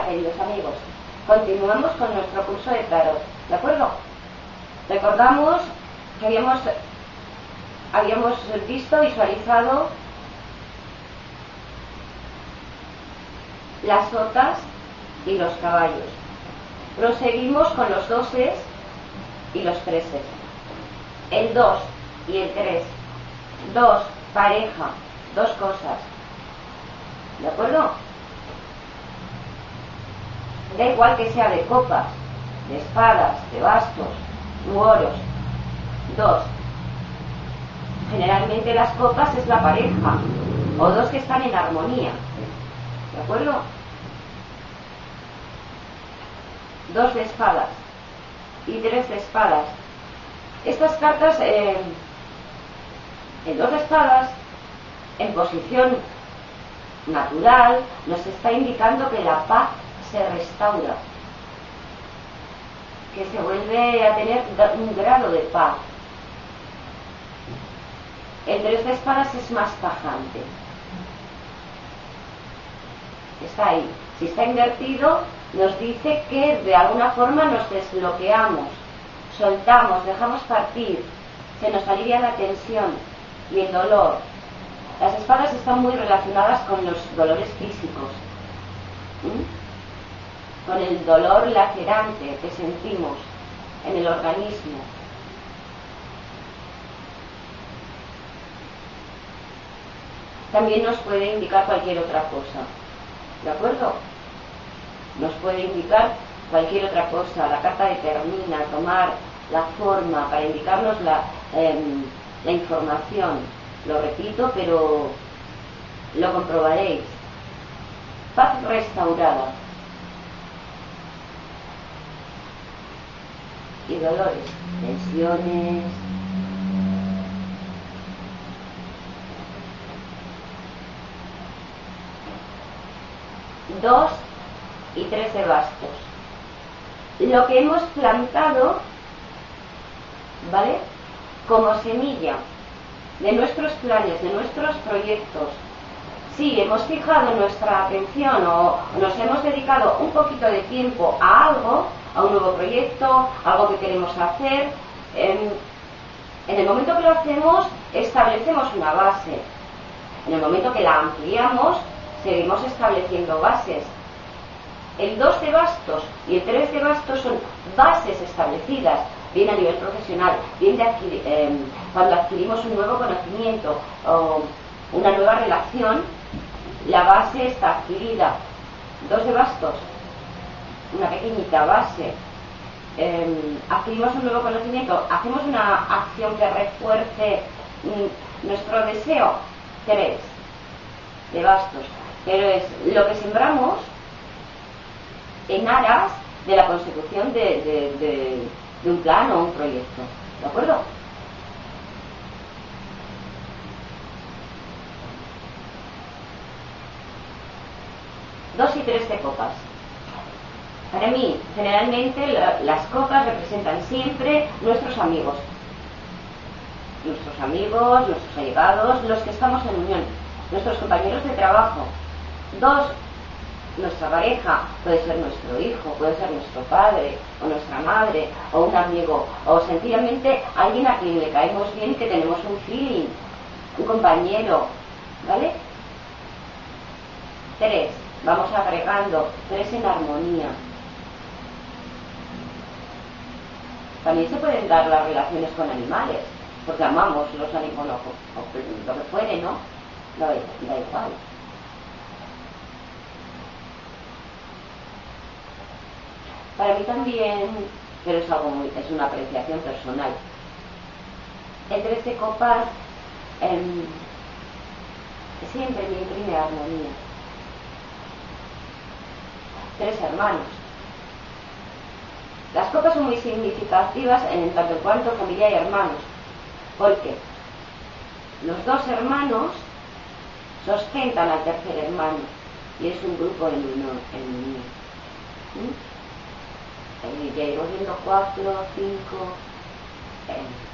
queridos amigos, continuamos con nuestro curso de tarot, ¿de acuerdo? Recordamos que habíamos visto, visualizado las sotas y los caballos. Proseguimos con los doses y los treses. El 2 y el 3. 2, pareja, dos cosas. ¿De acuerdo? Da igual que sea de copas, de espadas, de bastos u oros. 2. Generalmente las copas es la pareja, o dos que están en armonía. ¿De acuerdo? 2 de espadas y 3 de espadas. Estas cartas, el 2 de espadas, en posición natural, nos está indicando que la paz se restaura, que se vuelve a tener un grado de paz. El 3 de espadas es más tajante. Está ahí. Si está invertido, nos dice que de alguna forma nos desbloqueamos, soltamos, dejamos partir, se nos alivia la tensión y el dolor. Las espadas están muy relacionadas con los dolores físicos, con el dolor lacerante que sentimos en el organismo. También nos puede indicar cualquier otra cosa, ¿de acuerdo? Nos puede indicar cualquier otra cosa. La carta determina tomar la forma para indicarnos la información. Lo repito, pero lo comprobaréis. Paz restaurada. Y dolores, tensiones. Dos y 3 de bastos. Lo que hemos plantado, ¿vale?, como semilla de nuestros planes, de nuestros proyectos. Sí, hemos fijado nuestra atención o nos hemos dedicado un poquito de tiempo a algo, a un nuevo proyecto, algo que queremos hacer. En el momento que lo hacemos, establecemos una base. En el momento que la ampliamos, seguimos estableciendo bases. El 2 de bastos y el 3 de bastos son bases establecidas, bien a nivel profesional, bien cuando adquirimos un nuevo conocimiento o una nueva relación, la base está adquirida. 2 de bastos, una pequeñita base. Adquirimos un nuevo conocimiento, hacemos una acción que refuerce nuestro deseo. 3 de bastos, pero es lo que sembramos en aras de la consecución de un plan o un proyecto. ¿De acuerdo? Dos y 3 de copas. Para mí, generalmente, las copas representan siempre nuestros amigos. Nuestros amigos, nuestros allegados, los que estamos en unión, nuestros compañeros de trabajo. 2, nuestra pareja, puede ser nuestro hijo, puede ser nuestro padre o nuestra madre o un amigo o sencillamente alguien a quien le caemos bien y que tenemos un feeling, un compañero, ¿vale? 3, vamos agregando 3 en armonía. También se pueden dar las relaciones con animales, porque amamos los animales, lo que fuere, ¿no? Da igual. Para mí también, pero es una apreciación personal. El 3 de copas siempre me imprime armonía. 3 hermanos. Las copas son muy significativas en tanto en cuanto familia y hermanos, porque los 2 hermanos sustentan al tercer hermano y es un grupo en unión. Ya iremos viendo 4, 5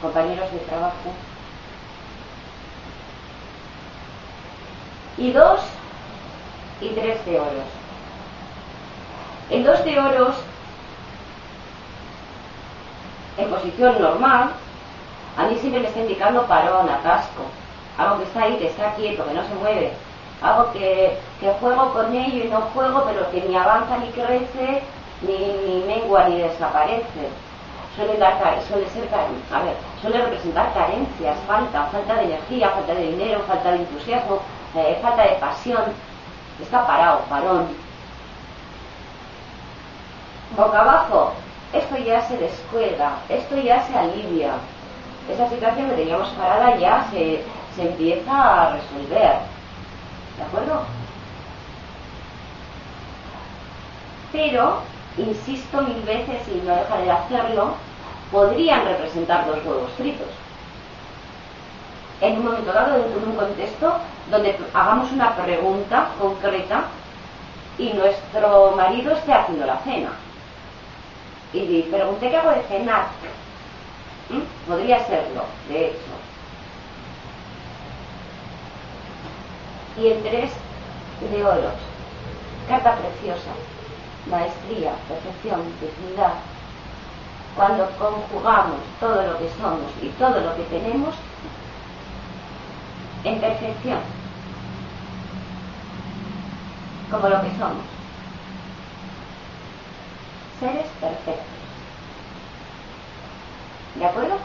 compañeros de trabajo. Y 2 y 3 de oros. El 2 de oros, en posición normal, a mí siempre me está indicando parón, atasco, algo que está ahí, que está quieto, que no se mueve, algo que juego con ello y no juego, pero que ni avanza ni crece, ni mengua ni desaparece. Suele representar carencias, falta de energía, falta de dinero, falta de entusiasmo, falta de pasión. Está parado, parón. Boca abajo, esto ya se descuelga, esto ya se alivia. Esa situación que teníamos parada ya se empieza a resolver. ¿De acuerdo? Pero, insisto 1000 veces y no dejaré de hacerlo, podrían representar 2 huevos fritos. En un momento dado, en un contexto donde hagamos una pregunta concreta y nuestro marido esté haciendo la cena. Y pregunté qué hago de cenar. Podría serlo, de hecho. Y el 3 de oros. Carta preciosa. Maestría, perfección, dignidad. Cuando conjugamos todo lo que somos y todo lo que tenemos en perfección, como lo que somos, seres perfectos. ¿De acuerdo?